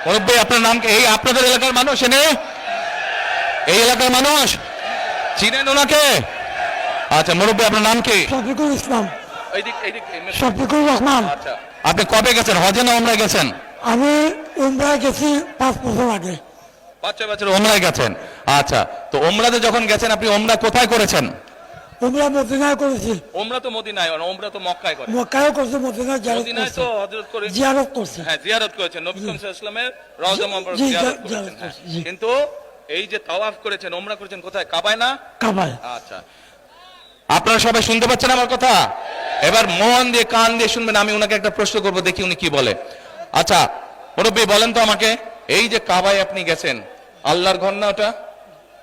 মুরব্বী আপনার নাম কি? এই আপনাদের এলাকার মানুষ এনে, এই এলাকার মানুষ চিনেন ওনাকে? আচ্ছা মুরব্বী আপনার নাম কি? শফিকুল ইসলাম। এইদিক শফিকুর রহমান। আচ্ছা আপনি কবে গেছেন হজে না ওমরায় গেছেন? আমি উমরায় গেছি 5 বছর আগে। 5-6 বছর ওমরায় গেছেন। আচ্ছা তো ওমরাতে যখন গেছেন আপনি ওমরা কোথায় করেছেন? উমরা মদিনায় করেছি। ওমরা তো মদিনায়, ওমরা তো মক্কায় করে। মক্কায়ও করছি, মদিনায় মদিনায় তো হযরত করে জিয়ারত করছি। হ্যাঁ জিয়ারত করেছেন, নবী করিম সাল্লাল্লাহু আলাইহি ওয়াসাল্লামের রওজা মুবারক জি, জিয়ারত জিয়ারত করেছেন। করেছি, হ্যাঁ। জি। কিন্তু এই যে তাওয়াফ করেছেন, ওমরা করেছেন কোথায়? কাবায় না? কাবায়। আচ্ছা আপনারা সবাই শুনতে পাচ্ছেন আমার কথা? এবার মন দিয়ে কান দিয়ে শুনবেন। আমি ওনাকে একটা প্রশ্ন করব, দেখি উনি কি বলে। আচ্ছা মুরব্বী বলেন তো আমাকে, এই যে কাবায় আপনি গেছেন, আল্লাহর ঘর না ওটা?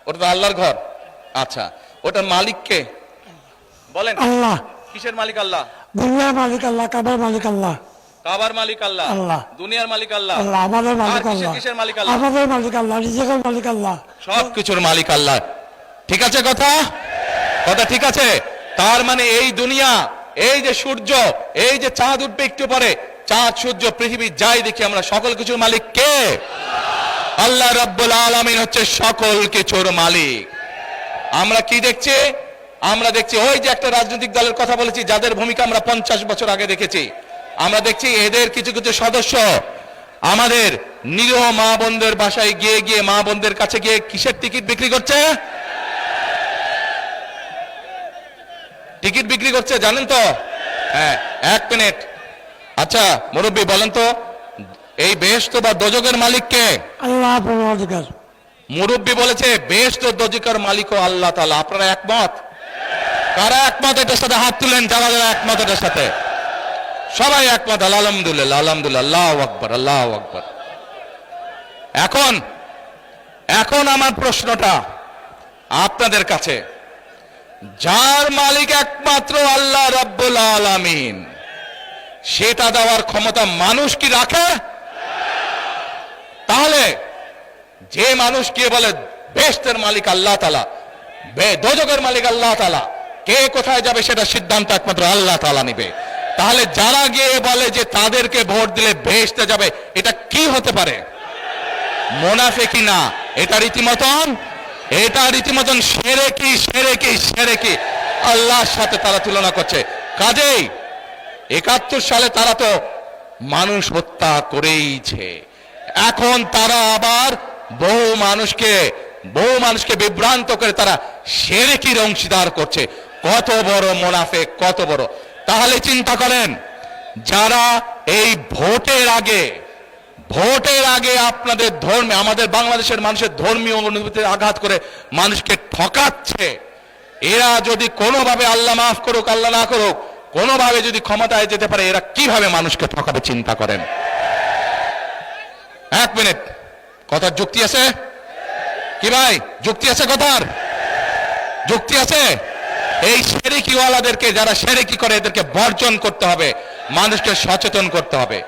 ওটা তো আল্লাহর ঘর। আচ্ছা ওটার মালিক কে বলেন? আল্লাহ। কিসের মালিক? আল্লাহ। দুনিয়ার মালিক আল্লাহ, কাবার মালিক আল্লাহ। কাবার মালিক আল্লাহ, আল্লাহ। দুনিয়ার মালিক আল্লাহ, আল্লাহ আমাদের মালিক আর আল্লাহ। কিসের মালিক আল্লাহ? আমাদের মালিক আল্লাহ, রিজিকের মালিক আল্লাহ, সবকিছুর মালিক আল্লাহ। ঠিক আছে কথা? কথা ঠিক আছে? তার মানে এই দুনিয়া, এই যে সূর্য, এই যে চাঁদ উঠবে একটু পরে, চাঁদ সূর্য পৃথিবী যাই দেখি আমরা, সকল কিছুর মালিক কে? আল্লাহ রাব্বুল আলামিন হচ্ছে সকল কিছুর মালিক। আমরা কি দেখছি? আমরা দেখছি ওই যে একটা রাজনৈতিক দলের কথা বলেছি, যাদের ভূমিকা আমরা 50 বছর আগে দেখেছি। আমরা দেখছি এদের কিছু কিছু সদস্য আমাদের নিরীহ মা বোনদের বাসায় গিয়ে গিয়ে, মা বোনদের কাছে গিয়ে কিসের টিকিট বিক্রি করছে? টিকিট বিক্রি করছে, জানেন তো? হ্যাঁ 1 মিনিট। আচ্ছা মুরব্বী বলেন তো, এই বেহেশত বা দোজখের মালিক কে? আল্লাহ পরওয়ারদিগার। মুরব্বী বলেছে বেহেশত ও দোজখের মালিকও আল্লাহ তাআলা। আপনারা একমত? কারা একমত এটার সাথে হাত তুলেন, যারা যারা একমত এটার সাথে? সবাই একমত, আলহামদুলিল্লাহ আলহামদুলিল্লাহ, আল্লাহু আকবার আল্লাহু আকবার। এখন আমার প্রশ্নটা আপনাদের কাছে, যার মালিক একমাত্র আল্লাহ রাব্বুল আলামিন, সেটা দেওয়ার ক্ষমতা মানুষ কি রাখে? তাহলে যে মানুষ কে বলে বেহেশতের মালিক আল্লাহ তাআলা, দোজখের মালিক আল্লাহ তাআলা, কে কোথায় যাবে সেটা সিদ্ধান্ত একমাত্র আল্লাহ তাআলা নেবে। তাহলে যারা গিয়ে বলে যে তাদেরকে ভোট দিলে বেহেশতে যাবে, এটা কি হতে পারে? মুনাফিকি না, এটা রীতিমতন শিরকি শিরকি শিরকি, আল্লাহর সাথে তারা তুলনা করছে। কাজেই 71 সালে তারা তো মানুষ হত্যা করেইছে। এখন তারা আবার বহু মানুষকে বিভ্রান্ত করে তারা শিরকির অংশীদার করছে। কত বড় মুনাফিক, কত বড়! তাহলে চিন্তা করেন, যারা এই ভোটের আগে আপনাদের ধর্মে, আমাদের বাংলাদেশের মানুষের ধর্মীয় অনুভূতিতে আঘাত করে মানুষকে ঠকাচ্ছে, এরা যদি কোনোভাবে, আল্লাহ মাফ করুক আল্লাহ না করুক, কোনোভাবে যদি ক্ষমতায় যেতে পারে, এরা কিভাবে মানুষকে ঠকাবে চিন্তা করেন। 1 মিনিট, কথার যুক্তি আছে কি ভাই? যুক্তি আছে? কথার যুক্তি আছে? এই শিরকিওয়ালাদেরকে, যারা শিরকি করে, এদেরকে বর্জন করতে হবে, মানুষকে সচেতন করতে হবে।